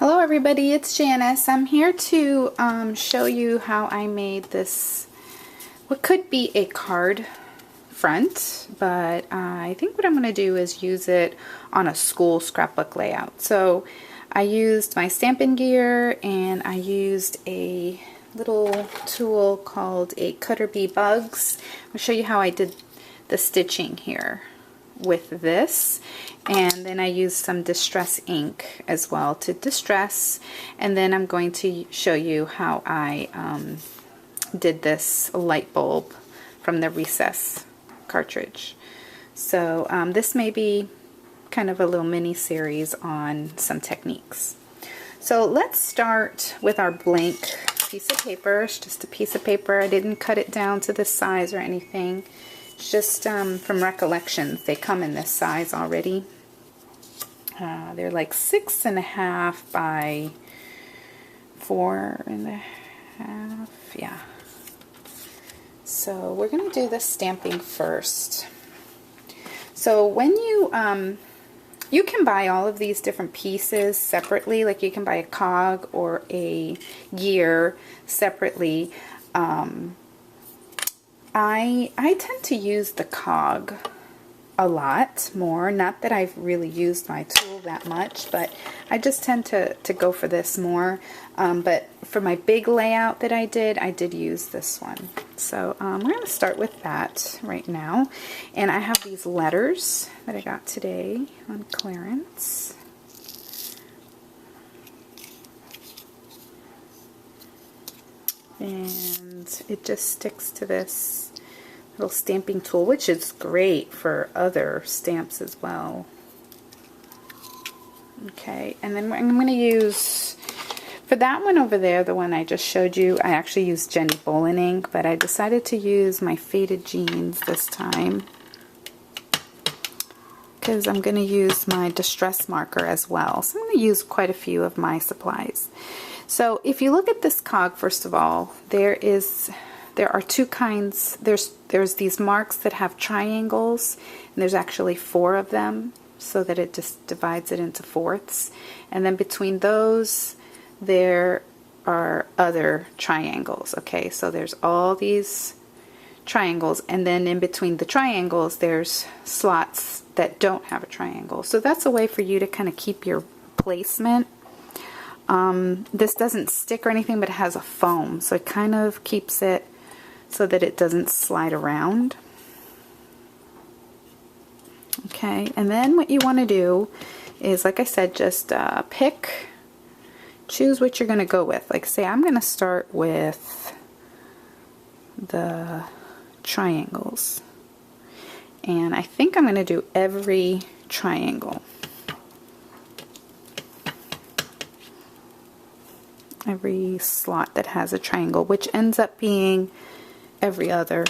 Hello everybody, it's Janice. I'm here to show you how I made this, what could be a card front, but I think what I'm going to do is use it on a school scrapbook layout. So I used my Stampin' Gear and I used a little tool called a Cutter Bee Bugs. I'll show you how I did the stitching here with this, and then I used some distress ink as well to distress, and then I'm going to show you how I did this light bulb from the Recess cartridge. So this may be kind of a little mini series on some techniques. So let's start with our blank piece of paper. It's just a piece of paper. I didn't cut it down to this size or anything. It's just from recollections, they come in this size already. They're like 6.5 by 4.5, yeah. So we're going to do the stamping first. So when you can buy all of these different pieces separately, like you can buy a cog or a gear separately. I tend to use the cog a lot more. Not that I've really used my tool that much, but I just tend to go for this more. But for my big layout that I did use this one. So we're going to start with that right now. And I have these letters that I got today on clearance. And it just sticks to this little stamping tool, which is great for other stamps as well. Okay, and then I'm going to use, for that one over there, the one I just showed you, I actually used Jenny Bolin ink, but I decided to use my Faded Jeans this time because I'm going to use my distress marker as well. So I'm going to use quite a few of my supplies. So if you look at this cog, first of all, there are two kinds. There's these marks that have triangles, and there's actually 4 of them, so that it just divides it into fourths. And then between those, there are other triangles. Okay, so there's all these triangles, and then in between the triangles, there's slots that don't have a triangle. So that's a way for you to kind of keep your placement. This doesn't stick or anything, but it has a foam, so it kind of keeps it so that it doesn't slide around. Okay, and then what you want to do is, like I said, just choose what you're going to go with. Like, say I'm going to start with the triangles, and I think I'm going to do every triangle. Every slot that has a triangle, which ends up being every other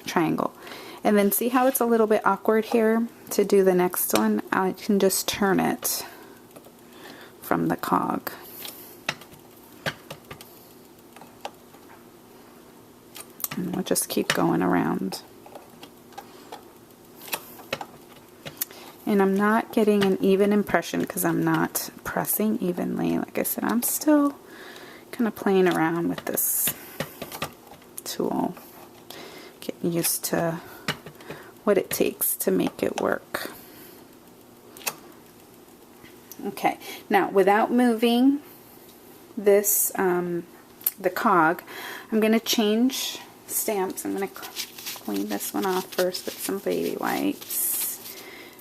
triangle. And then see how it's a little bit awkward here to do the next one? I can just turn it from the cog. And we'll just keep going around. And I'm not getting an even impression because I'm not pressing evenly. Like I said, I'm still kind of playing around with this tool, getting used to what it takes to make it work. Okay, now without moving this, the cog, I'm going to change stamps. I'm going to clean this one off first with some baby wipes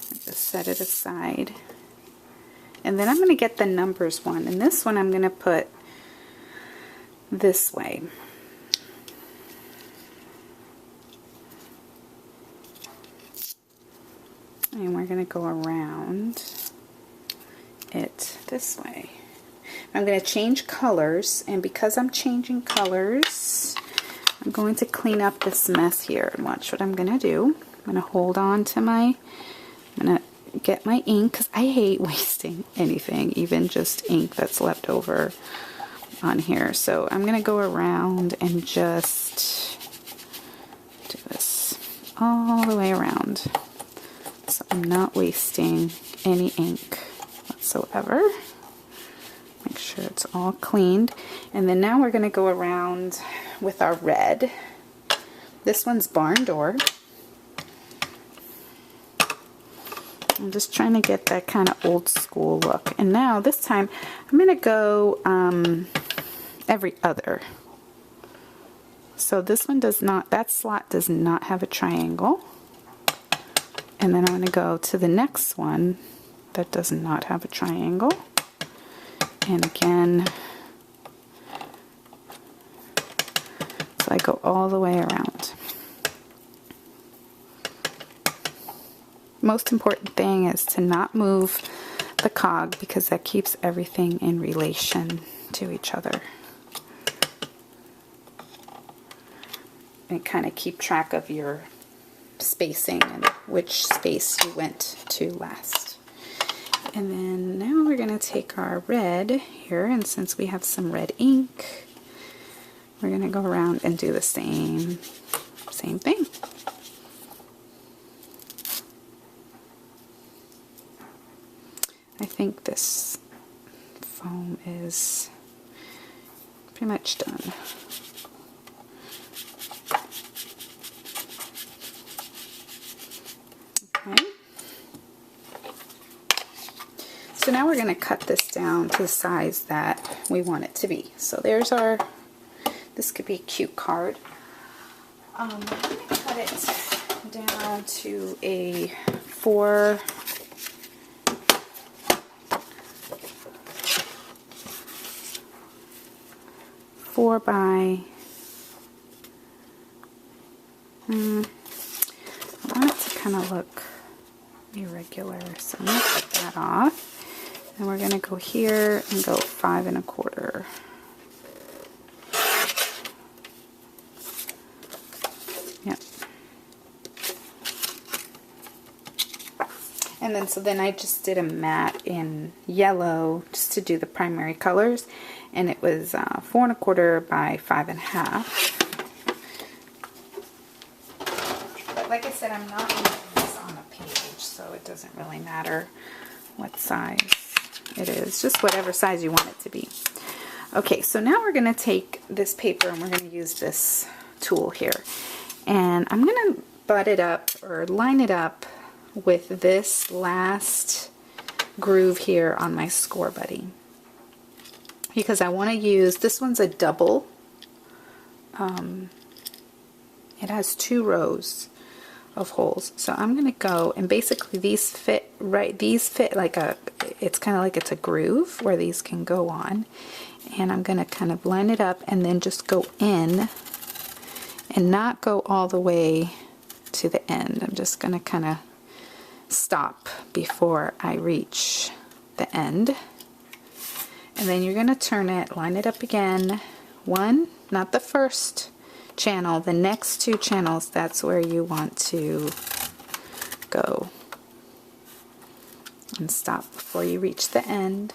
and just set it aside. And then I'm going to get the numbers one, and this one I'm going to put this way. And we're going to go around it this way. I'm going to change colors, and because I'm changing colors, I'm going to clean up this mess here. And watch what I'm going to do. I'm going to hold on to I'm going to get my ink, because I hate wasting anything, even just ink that's left over on here. So I'm going to go around and just do this all the way around, so I'm not wasting any ink whatsoever. Make sure all cleaned. And then now we're going to go around with our red. This one's barn door. I'm just trying to get that kind of old school look. And now this time I'm going to go every other. So this one does not, that slot does not have a triangle. And then I'm going to go to the next one that does not have a triangle. And again, so I go all the way around. Most important thing is to not move the cog because that keeps everything in relation to each other. And kind of keep track of your spacing and which space you went to last. And then now we're going to take our red here, and since we have some red ink, we're going to go around and do the same thing. I think this foam is pretty much done. Okay. So now we're going to cut this down to the size that we want it to be. So there's our, this could be a cute card. I'm going to cut it down to a 4 by, I want it to kind of look irregular, so I'm going to cut that off. And we're going to go here and go 5 1/4. Yep. And then, so then I just did a matte in yellow just to do the primary colors. And it was 4 1/4 by 5 1/2. But like I said, I'm not making this on a page, so it doesn't really matter what size it is. Just whatever size you want it to be. Okay, so now we're going to take this paper and we're going to use this tool here. And I'm going to butt it up or line it up with this last groove here on my Score Buddy. Because I want to use, this one's a double. It has 2 rows of holes. So I'm going to go, and basically these fit right, these fit like a, it's kind of like it's a groove where these can go on. And I'm going to kind of line it up and then just go in and not go all the way to the end. I'm just going to kind of stop before I reach the end. And then you're going to turn it, line it up again. One, not the first channel, the next 2 channels, that's where you want to go. And stop before you reach the end.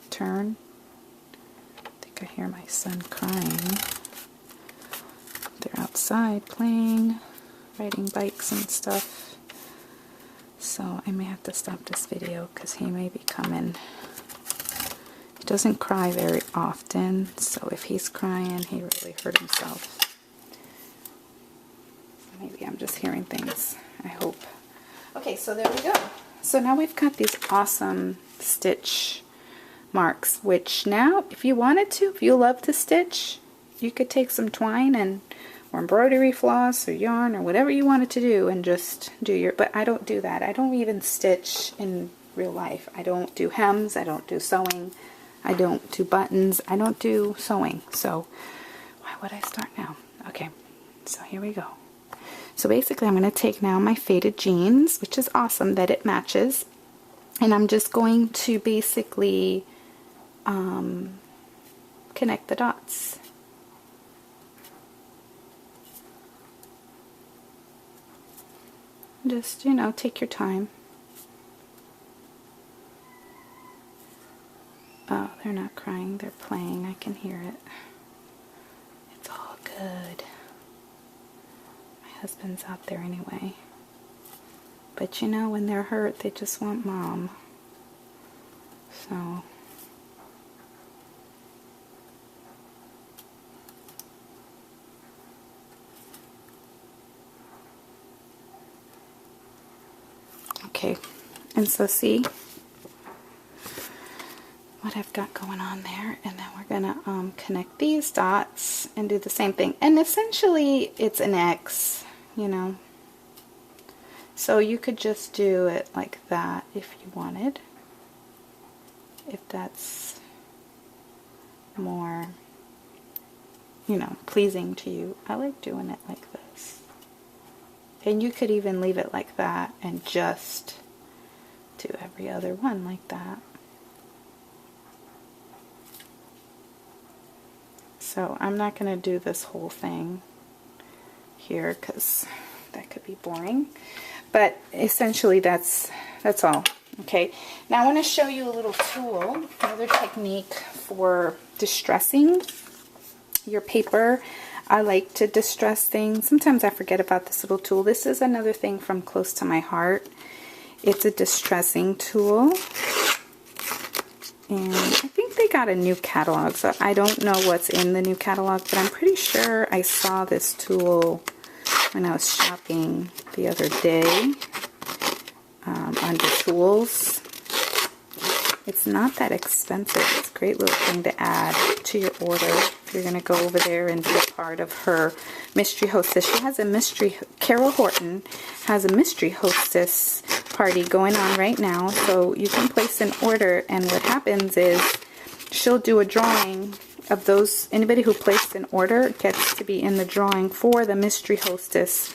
Turn. I think I hear my son crying. They're outside playing, riding bikes and stuff. So I may have to stop this video because he may be coming. He doesn't cry very often, so if he's crying, he really hurt himself. Maybe I'm just hearing things, I hope. Okay, so there we go. So now we've got these awesome stitch marks, which now, if you wanted to, if you love to stitch, you could take some twine and or embroidery floss or yarn or whatever you wanted to do and just do your, but I don't do that. I don't even stitch in real life. I don't do hems, I don't do sewing. I don't do buttons. I don't do sewing. So why would I start now? Okay, so here we go. So basically I'm going to take now my faded jeans, which is awesome that it matches. And I'm just going to basically connect the dots. Just, you know, take your time. Oh, they're not crying, they're playing. I can hear it. It's all good. My husband's out there anyway. But you know, when they're hurt, they just want mom. So, Okay, and so see what I've got going on there, and then we're gonna connect these dots and do the same thing. And essentially it's an X, you know, so you could just do it like that if you wanted, if that's more, you know, pleasing to you. I like doing it like this. And you could even leave it like that and just do every other one like that. So I'm not going to do this whole thing here because that could be boring. But essentially that's all. Okay, now I want to show you a little tool, another technique for distressing your paper. I like to distress things. Sometimes I forget about this little tool. This is another thing from Close to My Heart. It's a distressing tool. And I think they got a new catalog, so I don't know what's in the new catalog, but I'm pretty sure I saw this tool when I was shopping the other day under tools. It's not that expensive. It's a great little thing to add to your order if you're going to go over there and be a part of her mystery hostess. She has a mystery, Carol Horton has a mystery hostess party going on right now, so you can place an order, and what happens is she'll do a drawing of those. Anybody who placed an order gets to be in the drawing for the mystery hostess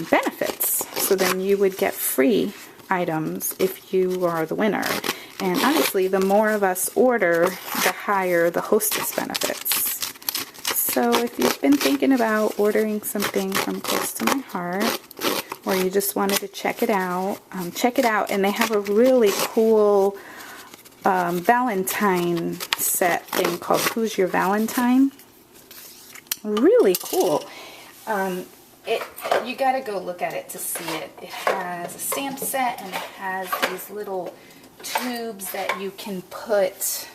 benefits. So then you would get free items if you are the winner. And obviously the more of us order, the higher the hostess benefits. So if you've been thinking about ordering something from Close to My Heart, or you just wanted to check it out, and they have a really cool Valentine set thing called Who's Your Valentine? Really cool. You gotta go look at it to see it. It has a stamp set, and it has these little tubes that you can put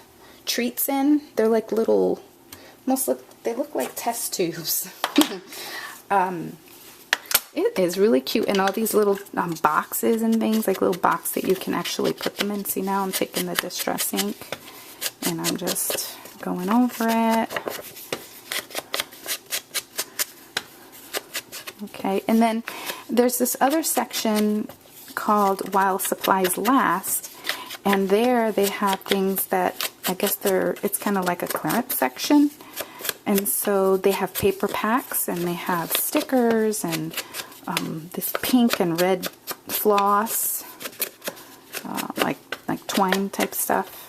treats in. They're like little, they look like test tubes. It is really cute, and all these little boxes and things, like little box that you can actually put them in. See, now I'm taking the Distress ink and I'm just going over it. Okay, and then there's this other section called While Supplies Last, and there they have things that I guess it's kind of like a clearance section. And so they have paper packs, and they have stickers, and this pink and red floss, like twine type stuff.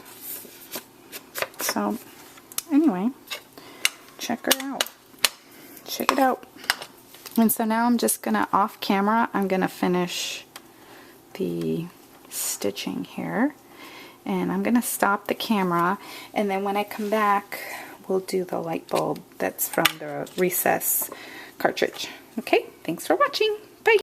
So anyway, check her out. Check it out. And so now I'm just gonna, off camera, I'm gonna finish the stitching here, and I'm gonna stop the camera, and then when I come back we'll do the light bulb that's from the Recess cartridge. Okay, thanks for watching.